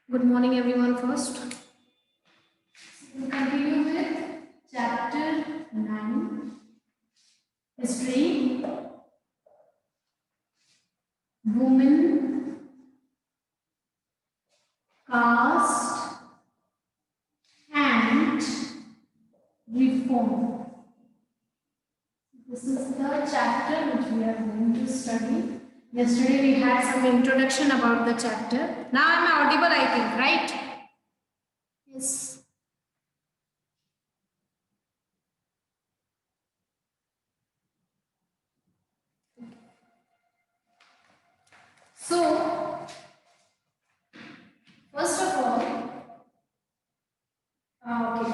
Good morning, everyone. First, we'll continue with chapter 9 History, Women, Caste, and Reform. This is the chapter which we are going to study. Yesterday, we had some introduction about the chapter. Now, I'm audible, I think, right? Yes. So, first of all, okay.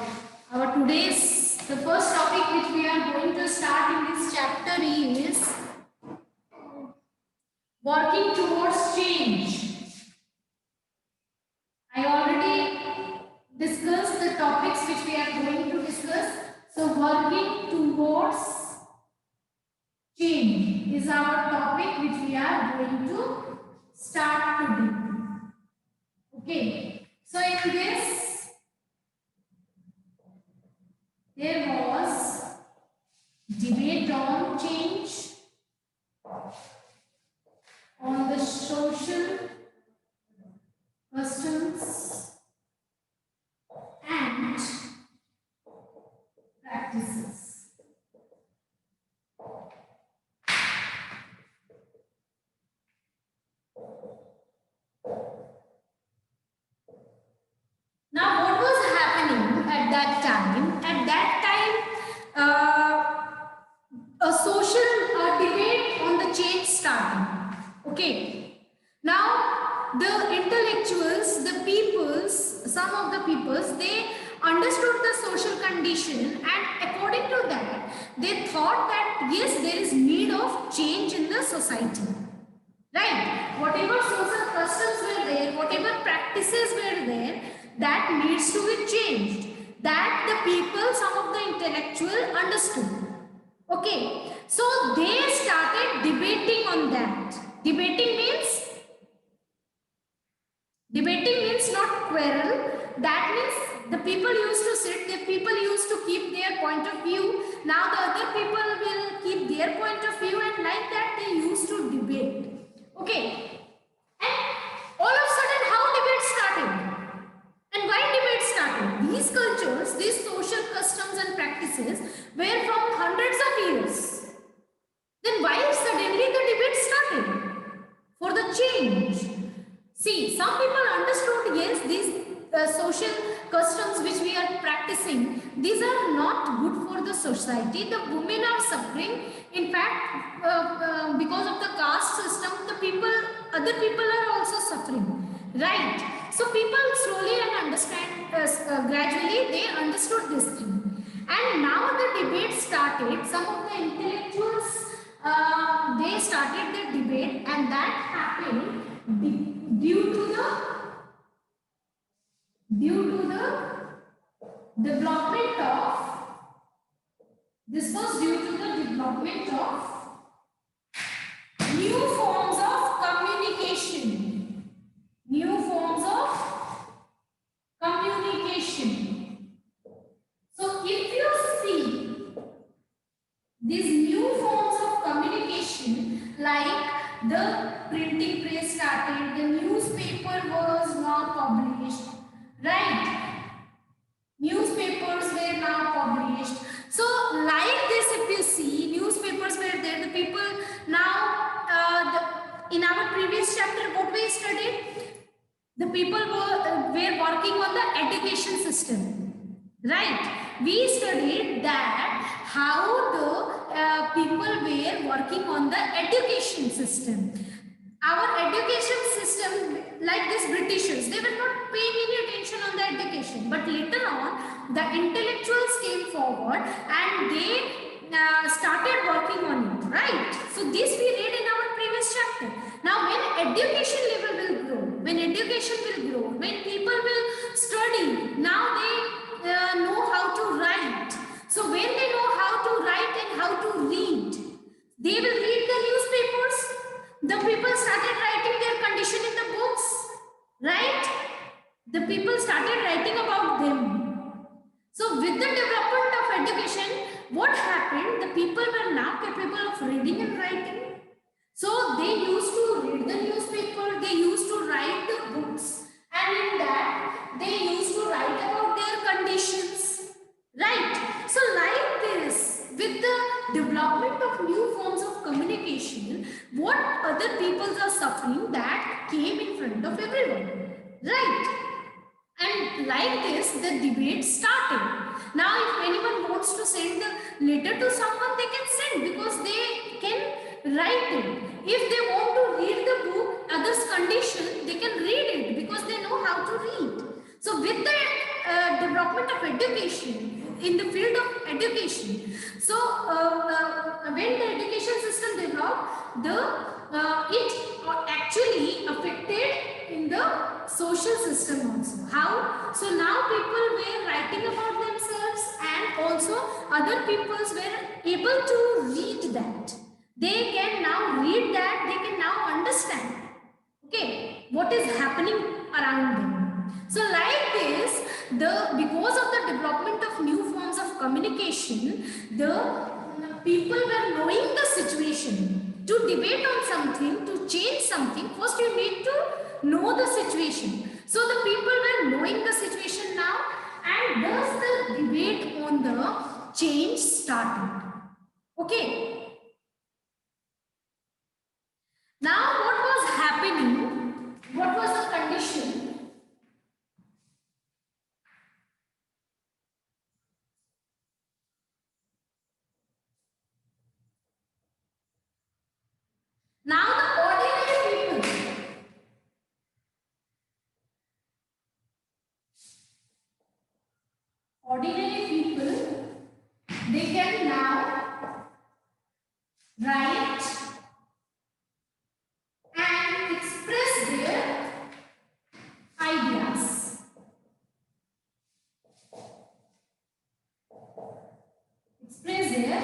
The first topic which we are going to start in this chapter is working towards change. I already discussed the topics which we are going to discuss. So, working towards change is our topic which we are going to start today. Okay. So, in this, there was debate on change, on the social customs and practices. Now, what was happening at that time? At that time, a social debate on the change started. Okay. Now, the intellectuals, the peoples, some of the peoples, they understood the social condition, and according to that, they thought that yes, there is need of change in the society. Right? Whatever social customs were there, whatever practices were there, that needs to be changed. That the people, some of the intellectual understood. Okay. So they started debating on that. Debating means not quarrel. That means the people used to sit, the people used to keep their point of view. Now the other people will keep their point of view, and like that they used to debate. Okay. And all of a sudden, how debate started? And why debate started? These cultures, these social customs and practices were from hundreds of years. Then why suddenly the debate started? For the change. See, some people understood, yes, these social customs which we are practicing, these are not good for the society. The women are suffering. In fact, because of the caste system, other people are also suffering. Right? So people slowly and gradually they understood this thing. And now the debate started. Some of the intellectuals, they started the debate, and that happened due to the development of this was due to the development of new forms of communication. So if you see these new forms of communication, like the printing press started, the newspaper was now published, right? Newspapers were now published. So, like this, if you see, newspapers were there. The people now, in our previous chapter, what we studied, the people were working on the education system, right? We studied that how the people were working on the education system. Our education system, like this Britishers, they were not paying any attention on the education. But later on, the intellectuals came forward and they started working on it, right? So this we read in our previous chapter. Now, when education level will grow, when people will study, now they know how to write. So when they know how to write and how to read, they will read the newspapers. The people started writing their condition in the books, right? the people started writing about them. So with the development of education, what happened? The people were now capable of reading and writing. So they used to read the newspaper, they used to write the books, and in that they used to write about their conditions. Right? So like this, with the development of new forms of communication, what other peoples are suffering, that came in front of everyone. Right? And like this, the debate started. Now, if anyone wants to send the letter to someone, they can send because they can write it. If they want to read the book, others' condition, they can read it because they know how to read. So, with the development of education, in the field of education, so when the education system developed, it actually affected in the social system also. How? So now people were writing about themselves, and also other peoples were able to read that. They can now read that, they can now understand, okay, what is happening around them. So like this, because of the development of new forms of communication, the people were knowing the situation. To debate on something, to change something, first you need to know the situation. So the people were knowing the situation now, and thus the debate on the change started. Okay. Now what was happening? What was the condition? Now the ordinary people, they can now write and express their ideas. Express their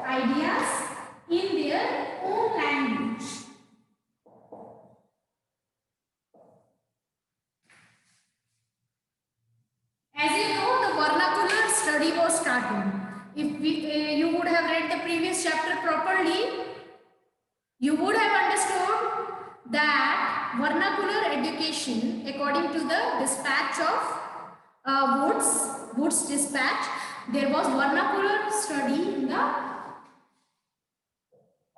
ideas in their own language. As you know, the vernacular study was started. If you would have read the previous chapter properly, you would have understood that vernacular education, according to the dispatch of Wood's dispatch, there was vernacular study in the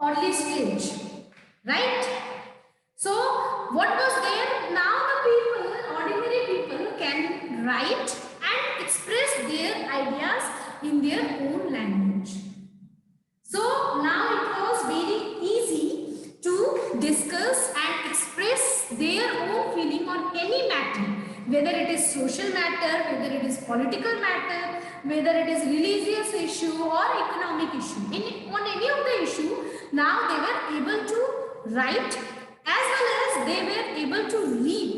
early stage, right? So what was there? Now the people, ordinary people, can write and express their ideas in their own language. So now it was very easy to discuss and express their own feeling on any matter, whether it is social matter, whether it is political matter, whether it is religious issue or economic issue. On any of the issue, now they were able to write as well as they were able to read.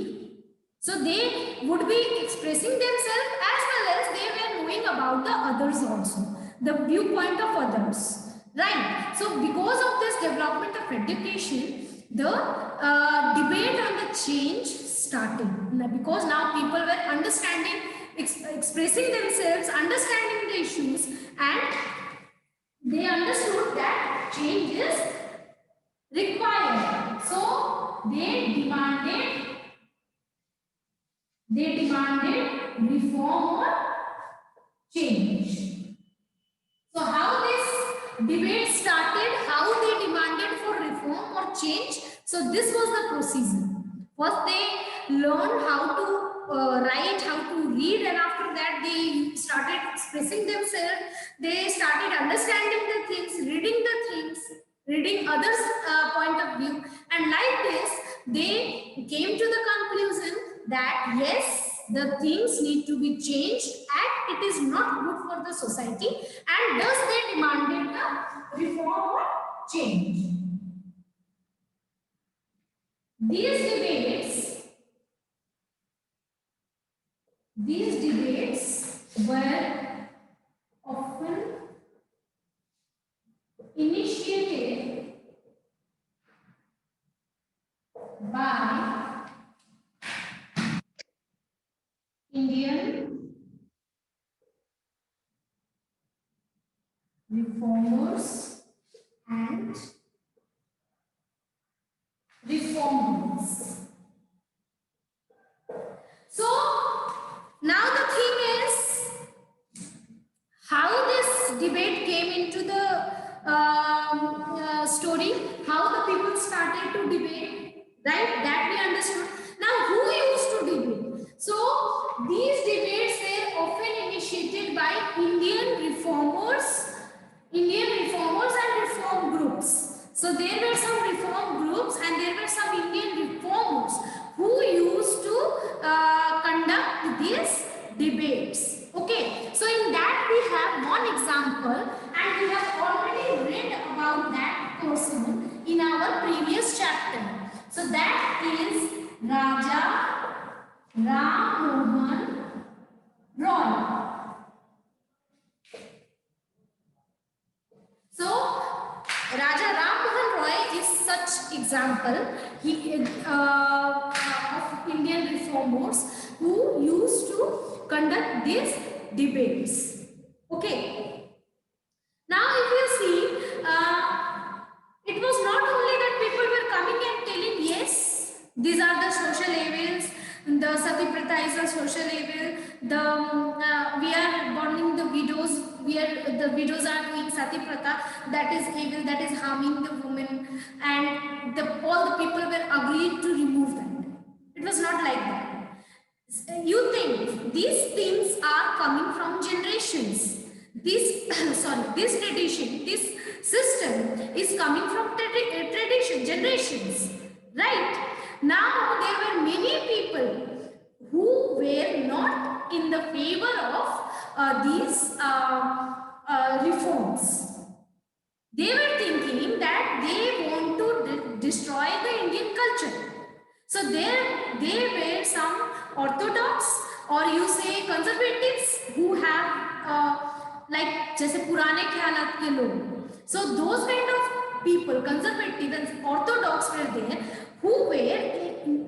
So they would be expressing themselves as well as they were knowing about the others also, the viewpoint of others. Right. So because of this development of education, the debate on the change started. Because now people were understanding, expressing themselves, understanding the issues, and they understood that change is required. So they demanded reform or change. So how this debate started, how they demanded for reform or change. So this was the procedure. First they learned how to write, how to read, and after that they started expressing themselves. They started understanding the things, reading the things, reading others' point of view, and like this they came to the conclusion that yes, the things need to be changed and it is not good for the society, and thus they demanded the reform or change. These debates were often initiated by reformers. So now the thing is how this debate came into the story, how the people started to debate, right? That we understood. Now, who used to debate? So these debates were often initiated by Indian reformers and reform groups. So there were some reform groups and there were some Indian reformers who used to conduct these debates. Okay, so in that we have one example and we have already read about that person in our previous chapter. So that is Raja Ram Mohan Roy. So Raja Ram Mohan Roy is such example of Indian reformers who used to conduct these debates. Okay. Now if you see, it was not only that people were coming and telling, yes, these are the social evils, the Sati Pratha is a social evil, we are burning the widows, the widows are doing Sati Pratha, that is evil, that is harming the woman, and all the people were agreed to remove that. It was not like that. You think these things are coming from generations. This tradition, this system is coming from tradition, generations, right? Now there were many people who were not in the favor of these reforms. They were thinking that they want to destroy the Indian culture. So there were some orthodox or you say conservatives who have like जैसे पुराने ख्यालात के लोग. So those kind of people, conservative and orthodox were there who were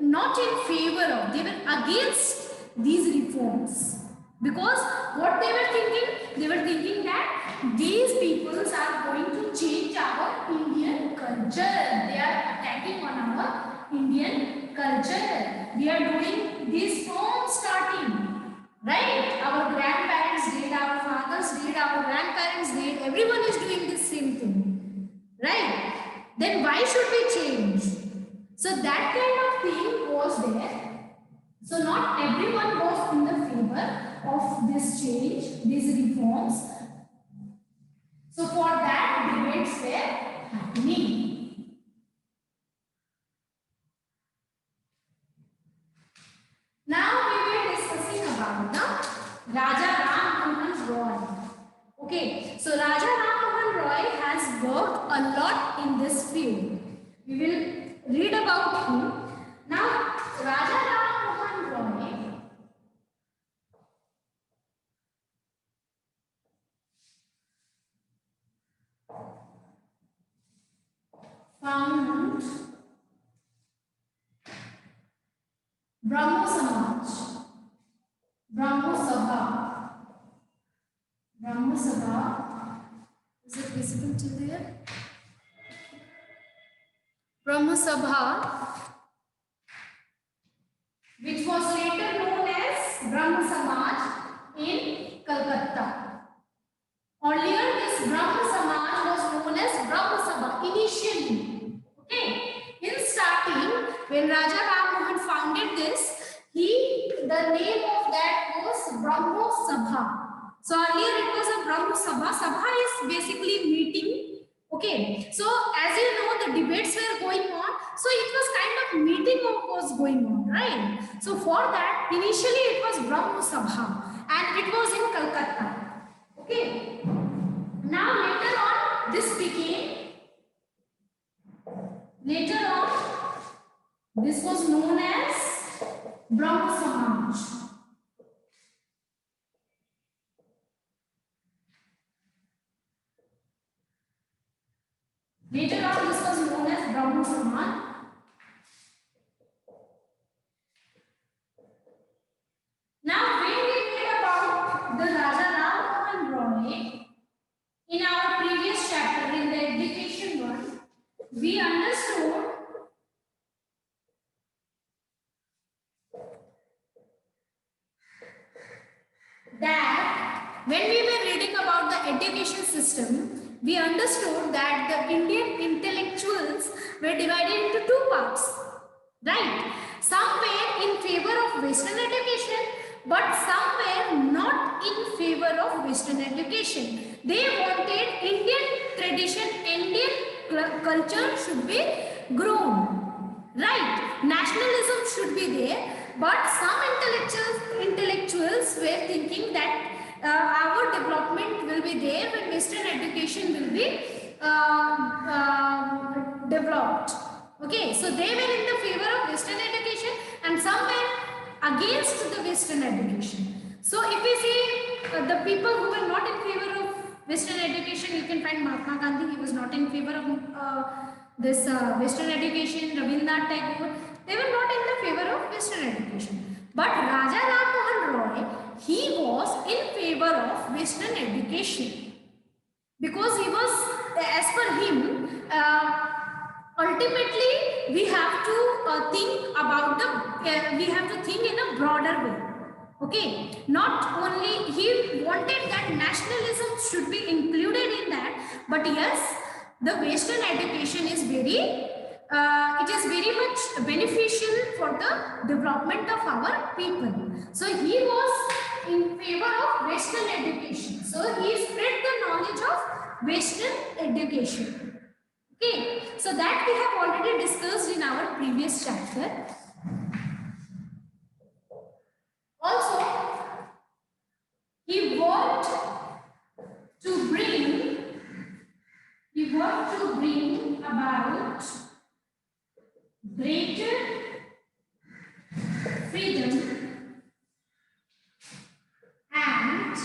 not in favor of, they were against these reforms. Because what they were thinking that these peoples are going to change our Indian culture. They are attacking on our Indian culture. We are doing this from starting, right? Our grandparents did, our fathers did, our grandparents did. Everyone is doing the same thing, right? Then why should we change? So that kind of thing was there. So not everyone was in the favor of this change, these reforms. So for that debates were happening. Now we were discussing about the Raja Ram Mohan Roy. Okay, so Raja Ram Mohan Roy has worked a lot in this field. We will read about him. Now Raja Ram Mohan Roy found Brahmo Samaj, Brahmo Sabha. Brahmo Sabha, is it visible till there? Brahmo Sabha, which was later known as Brahmo Samaj in Calcutta. Earlier, this Brahmo Samaj was known as Brahmo Sabha initially. Okay, in starting, when Raja Ram Mohan founded this, the name of that was Brahmo Sabha. So earlier it was a Brahmo Sabha. Sabha is basically meeting. Okay, so as you know, the debates were going on. So it was kind of meeting was going on, right? So for that, initially it was Brahmo Sabha and it was in Calcutta. Okay. Now later on, this was known as Brahmo Samaj. Later on, this was known as Brahmo Samaj. Now, when we read about the Raja Ram Mohan Roy in our previous chapter in the education one, we understood that when we were reading about the education system, we understood that the Indian intellectuals were divided into two parts, right? Some were in favor of Western education, but some were not in favor of Western education. They wanted Indian tradition, Indian culture should be grown, right? Nationalism should be there, but some intellectuals were thinking that our development will be there when Western education will be developed. Okay, so they were in the favor of Western education and some were against the Western education. So if we see the people who were not in favor of Western education, you can find Mahatma Gandhi, he was not in favor of this Western education. Rabindranath Tagore, they were not in the favor of Western education. But Raja Ram Mohan Roy, he was in favor of Western education because he was, as per him, ultimately we have to think about the, we have to think in a broader way. Okay, not only he wanted that nationalism should be included in that, but yes, the Western education is very, it is very much beneficial for the development of our people. So he was in favor of Western education. So he spread the knowledge of Western education. Okay, so that we have already discussed in our previous chapter. Also, he worked to bring about greater freedom and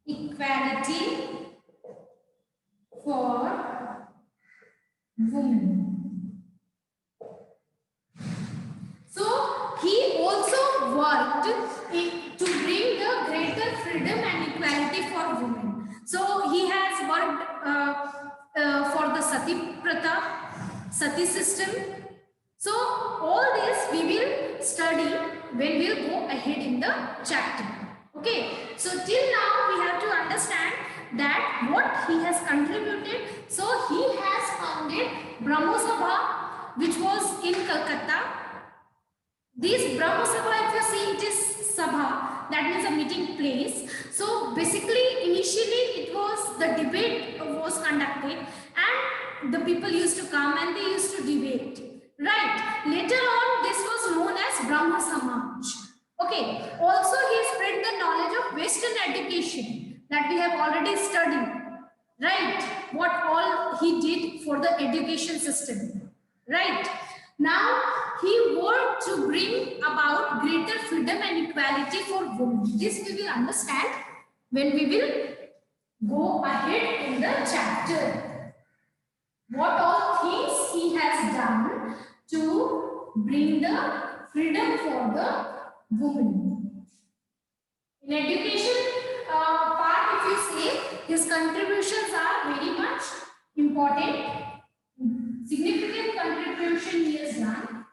equality for women. So he also worked to bring the greater freedom and equality for women. So he has worked for the Sati Pratha, Sati system. So all this we will study when we will go ahead in the chapter. Okay. So till now we have to understand that what he has contributed. So he has founded Brahmo Sabha, which was in Calcutta. This Brahmo Sabha, if you see, it is Sabha, that means a meeting place. So basically, initially it was, the debate was conducted and the people used to come and they used to debate. Right. Later on, this was known as Brahmo Samaj. Okay. Also, he spread the knowledge of Western education that we have already studied. Right. What all he did for the education system. Right. Now, he worked to bring about greater freedom and equality for women. This we will understand when we will go ahead in the chapter. What all things he has done to bring the freedom for the women. In education part, if you say, his contributions are very much important. Significant contribution he has done,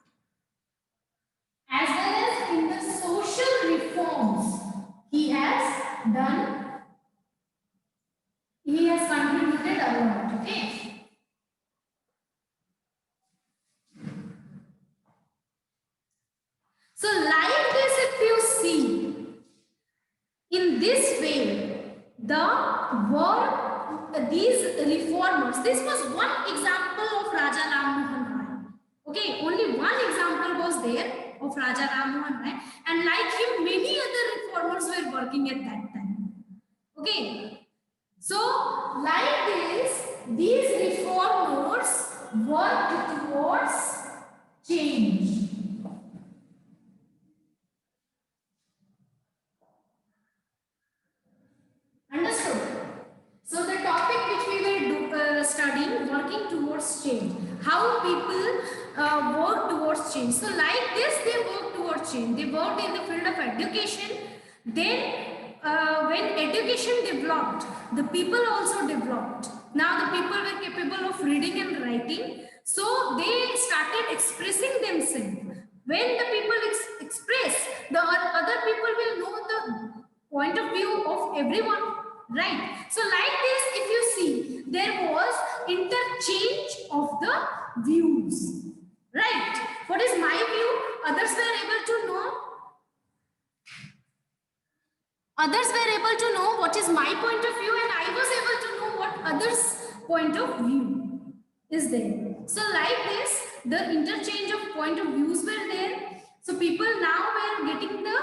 as well as in the social reforms he has done. He has contributed a lot. Okay. So like this, if you see, in this way, the work, these reformers, this was one example of Raja Ram Mohan Roy. Okay, only one example was there of Raja Ram Mohan Roy, and like him, many other reformers were working at that time. Okay, so like this, these reformers worked towards change. Understood? So the topic which we were studying, working towards change, how people work towards change. So like this, they work towards change. They worked in the field of education. Then when education developed, the people also developed. Now the people were capable of reading and writing. So they started expressing themselves. When the people express, the other people will know the point of view of everyone, right? So like this, if you see, there was interchange of the views, right? What is my view? Others were able to know. Others were able to know what is my point of view, and I was able to know what others' point of view is there. So like this, the interchange of point of views were there. So people now were getting the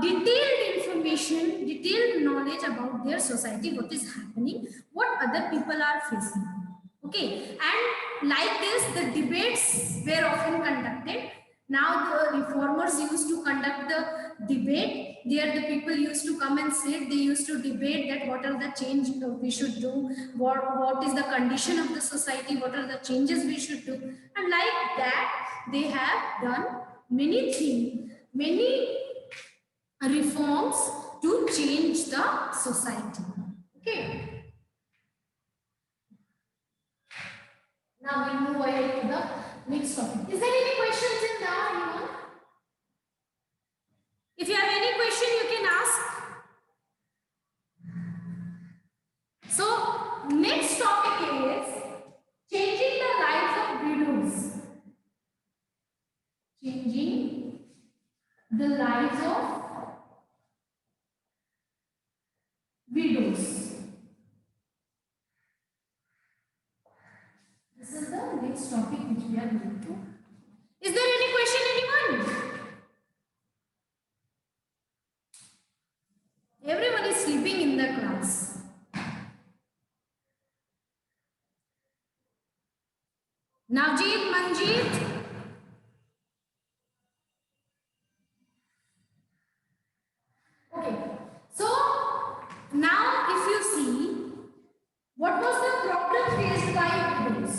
detailed information, detailed knowledge about their society, what is happening, what other people are facing. Okay, and like this, the debates were often conducted. Now the reformers used to conduct the debate. There the people used to come and sit. They used to debate that what are the change we should do, what is the condition of the society, what are the changes we should do. And like that, they have done many things, many reforms to change the society. Okay. Now we move ahead to the next topic. Is there any questions in now, anyone? If you have any question, you can ask. So, next topic is changing the lives of widows. Changing the lives of widows. This is the next topic which we are going to. Is there any question, anyone? Everyone is sleeping in the class. Navjeet, Manjeet. Okay. So, now if you see, what was the problem faced by widows?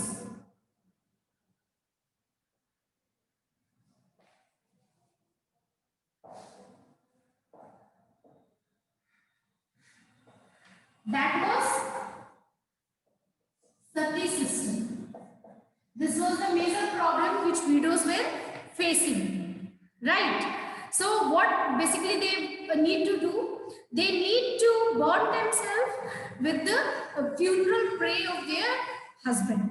That was sati system. This was the major problem which widows were facing, right? So what basically they need to do? They need to burn themselves with the funeral prey of their husband.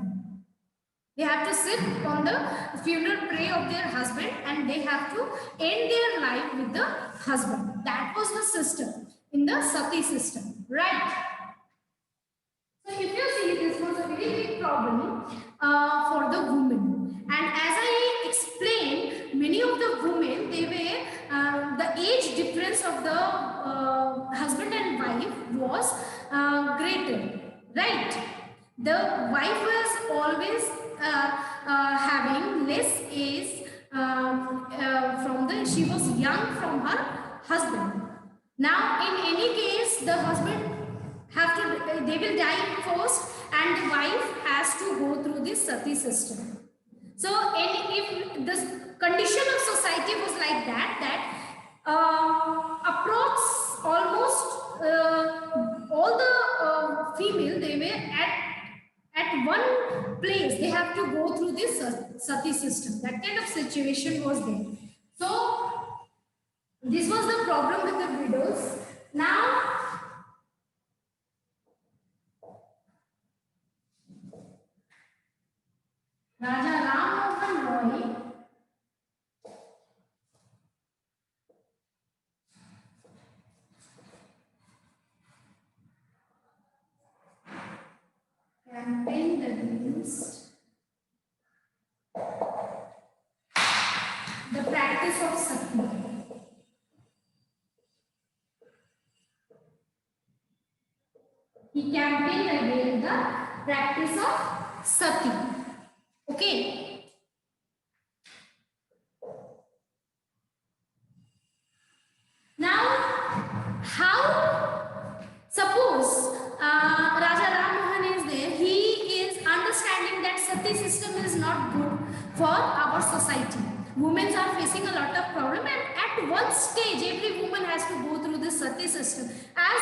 They have to sit on the funeral prey of their husband, and they have to end their life with the husband. That was the system in the sati system, right? So if you see, this was a very big problem for the women. And as I explained, many of the women, they were, the age difference of the husband and wife was greater, right? The wife was always having less age she was young from her husband. Now in any case, the husband they will die first, and the wife has to go through this sati system. So if the condition of society was like that approx almost all the female, they were at one place, they have to go through this sati system. That kind of situation was there. So this was the problem with the widows. Now Raja Ram Mohan Roy campaigned against the practice of sati. He campaigned against the practice of sati. Okay. Now, how, suppose Raja Ram Mohan is there, he is understanding that sati system is not good for our society. Women are facing a lot of problem, and at one stage, every woman has to go through this sati system. As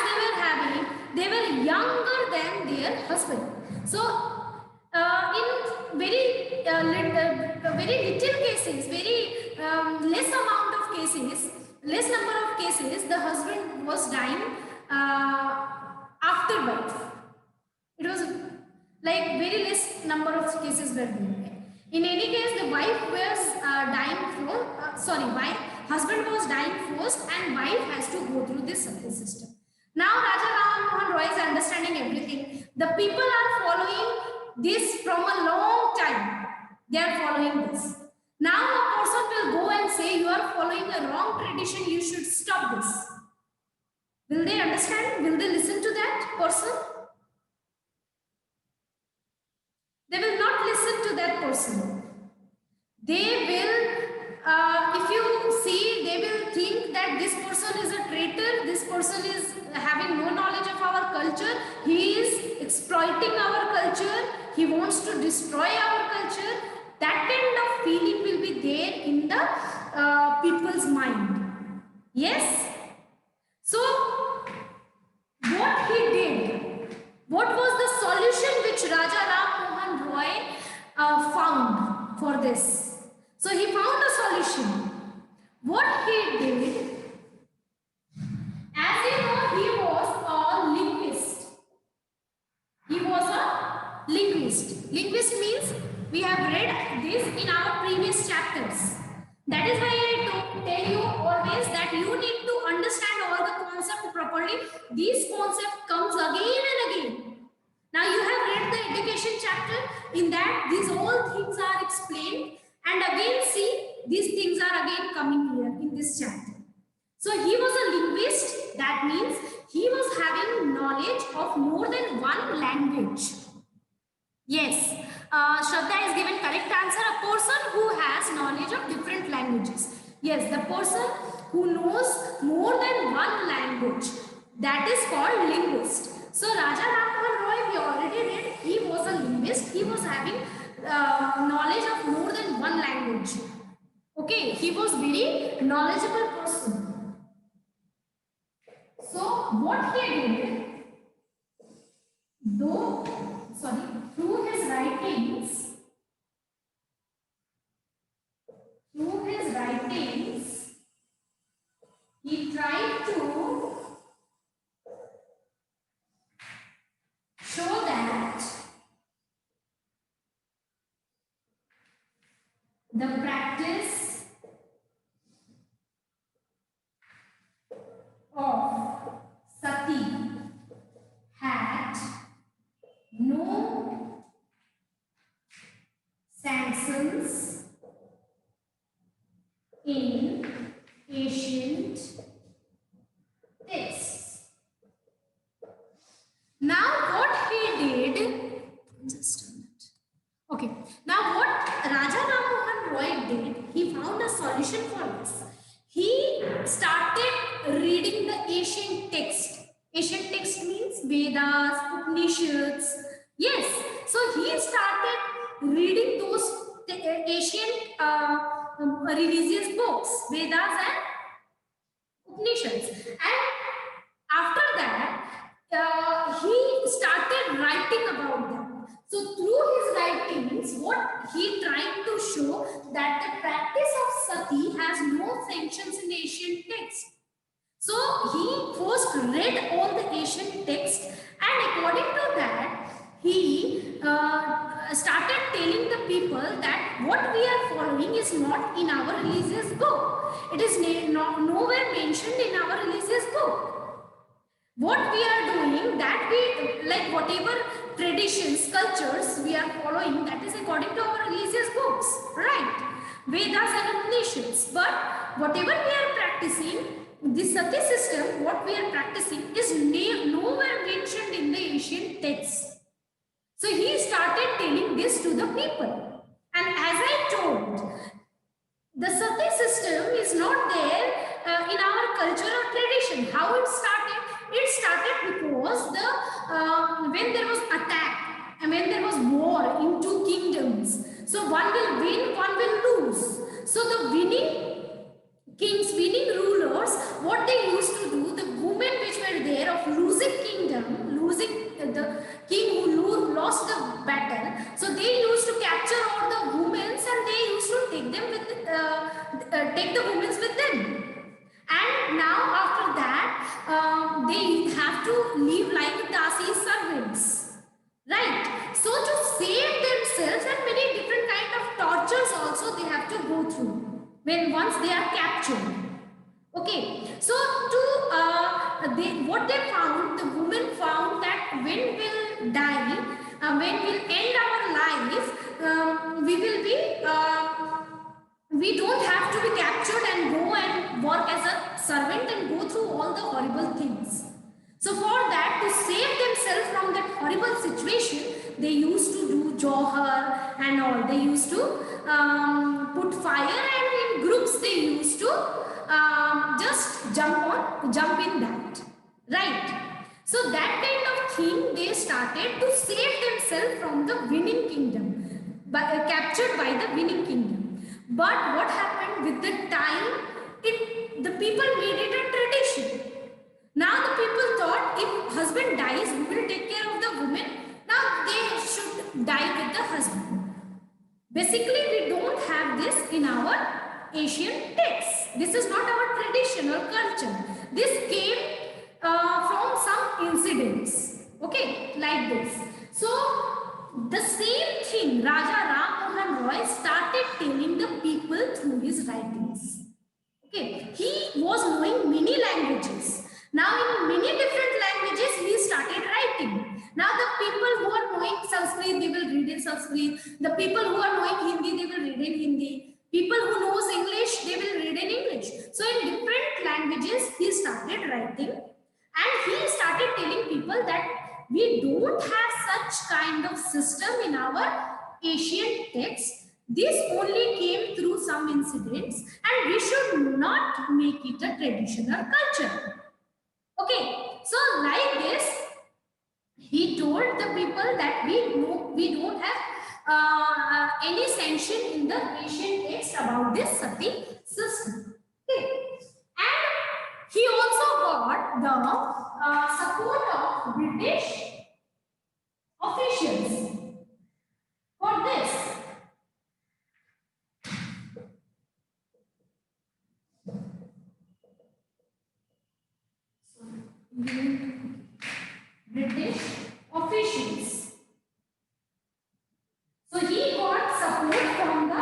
they were younger than their husband. So, in very little cases, very less amount of cases, the husband was dying after birth. It was like very less number of cases were there. In any case, the wife was husband was dying first, and wife has to go through this sati system. Now Raja Ram Mohan Roy is understanding everything. The people are following this from a long time. They are following this. Now a person will go and say, you are following a wrong tradition, you should stop this. Will they understand? Will they listen to that person? They will not listen to that person. They will, if you see, they will think that this person is a traitor, this person is having no knowledge of our culture, he is exploiting our culture, he wants to destroy our culture. That kind of feeling will be there in the people's mind. Yes? So, what he did, what was the solution which Raja Ram Mohan Roy found for this? So, he found a solution. What he did, as you know, he was a linguist. He was a linguist. Linguist means we have read this in our previous chapters. That is why I tell you always that you need to understand all the concept properly. This concept comes again and again. Now you have read the education chapter. In that, these all things are explained. And again, see, these things are again coming here in this chapter. So he was a linguist. That means he was having knowledge of more than one language. Yes, Shraddha is given correct answer. A person who has knowledge of different languages. Yes, the person who knows more than one language. That is called linguist. So Raja Ram Mohan Roy, we already read, he was a linguist. He was having knowledge of more than one language. Okay, he was very knowledgeable person. So what he did, through his writings, he tried to show that the practice of sati had no sanctions in ancient texts. Now what he did, just a minute. Okay, now what Raja Ram Mohan Roy did, he found a solution for this. He started reading the ancient text. Ancient text means Vedas, Upanishads. Yes, so he started reading those ancient religious books, Vedas and Upanishads. And after that, he started writing about them. So through his writings, what he tried to show that the practice of sati has no sanctions in ancient texts. So he first read all the ancient texts, and according to that, he started telling the people that what we are following is not in our religious book. It is nowhere mentioned in our religious book. What we are doing, that we, like whatever traditions, cultures we are following, that is according to our religious books, right? Vedas and Upanishads. But whatever we are practicing, this sati system, what we are practicing is nowhere mentioned in the ancient texts. So he started telling this to the people. And as I told, the sati system is not there in our culture or tradition. How it started? It started because when there was attack and when there was war in two kingdoms. So one will win, one will lose. So the winning kings, winning rulers, what they used to do, the women which were there of losing kingdom, losing the king who lost the battle, so they used to capture all the women and they used to take them with take the women with them. have to go through when once they are captured. Okay, so to what they found, the women found that when we'll die, when we'll end our life, we will be we don't have to be captured and go and work as a servant and go through all the horrible things. So for that, to save themselves from that horrible situation, they used to do johar and all. They used to put fire, and in groups they used to just jump in that, right? So that kind of thing they started to save themselves from the winning kingdom, captured by the winning kingdom. But what happened with the time? The people made it a tradition. Now the people thought if husband dies, we will take care of the woman. Now they should die with the husband. Basically, we don't have this in our Asian texts. This is not our tradition or culture. This came from some incidents. Okay, like this. So the same thing Raja Ram Mohan Roy started telling the people through his writings. Okay, he was knowing many languages. Now in many different languages he started writing. Now the people who are knowing Sanskrit, they will read in Sanskrit. The people who are knowing Hindi, they will read in Hindi. People who knows English, they will read in English. So in different languages he started writing, and he started telling people that we don't have such kind of system in our Asian text. This only came through some incidents, and we should not make it a traditional culture. Okay, so like this, he told the people that we don't have any sanction in the Asian text about this sati system. Okay, and he also got the support of British officials for this. British officials. So he got support from the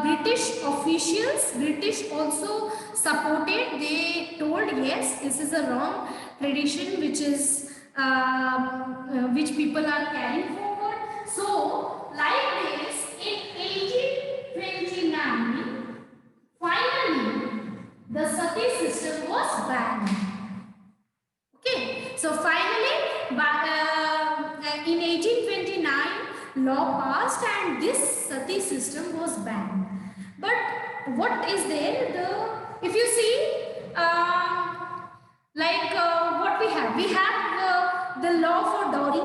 British officials. British also supported. They told yes, this is a wrong tradition which is which people are carrying forward. So like this, in 1829, finally the sati system was banned. Okay, so finally, in 1829, law passed and this sati system was banned. But what is there? If you see, what we have the law for dowry.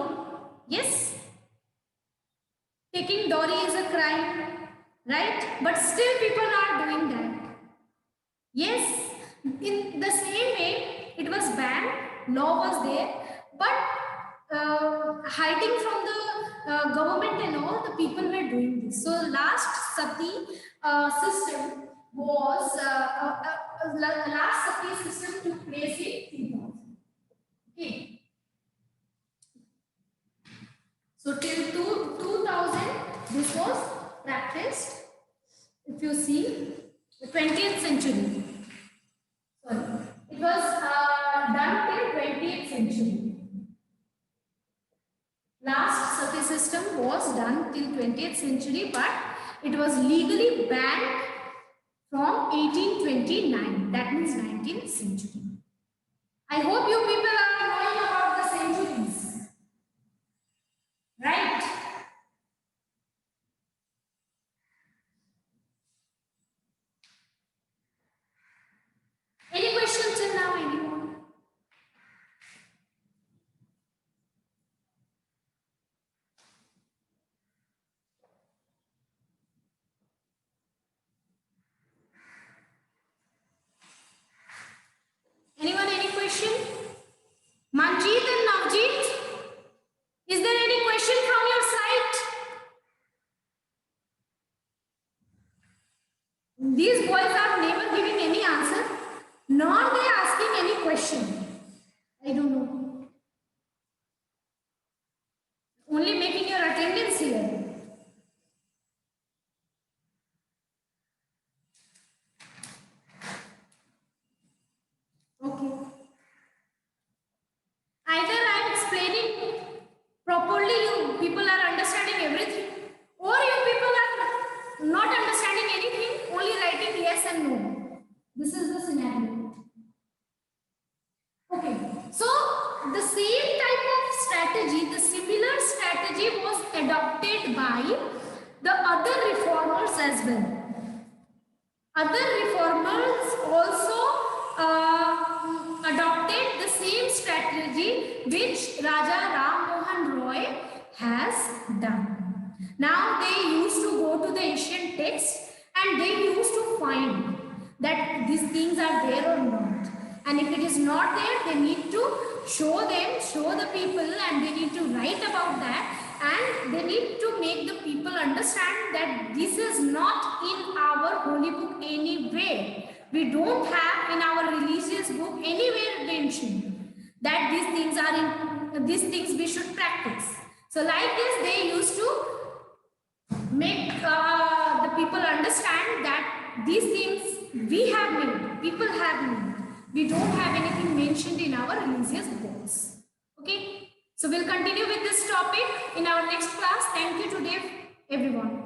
Yes, taking dowry is a crime, right? But still people are doing that. Yes, in the same way, it was banned, law was there, but hiding from the government and all, the people were doing this. So last sati system was, last sati system took place in 2000. Okay. So till 2000, this was practiced. If you see, the 20th century. Sorry, it was done till 20th century. Last sati system was done till 20th century, but it was legally banned from 1829. That means 19th century. I hope you people are knowing about the centuries, right? Any questions till now? Anyone? Anyone? Any question? Manjeet and Navjeet, is there any question from your side? These boys are never giving any answer, nor they asking any question. I don't know. Only making your attendance here. reformers as well. Other reformers also adopted the same strategy which Raja Ram Mohan Roy has done. Now they used to go to the ancient texts and they used to find that these things are there or not. And if it is not there, they need to show them, show the people, and they need to write about that, and they need to make the people understand that this is not in our holy book anywhere. We don't have in our religious book anywhere mentioned that these things we should practice. So like this, they used to make the people understand that these things we have made, people have made. We don't have anything mentioned in our religious books. Okay. So we'll continue with this topic in our next class. Thank you today, everyone.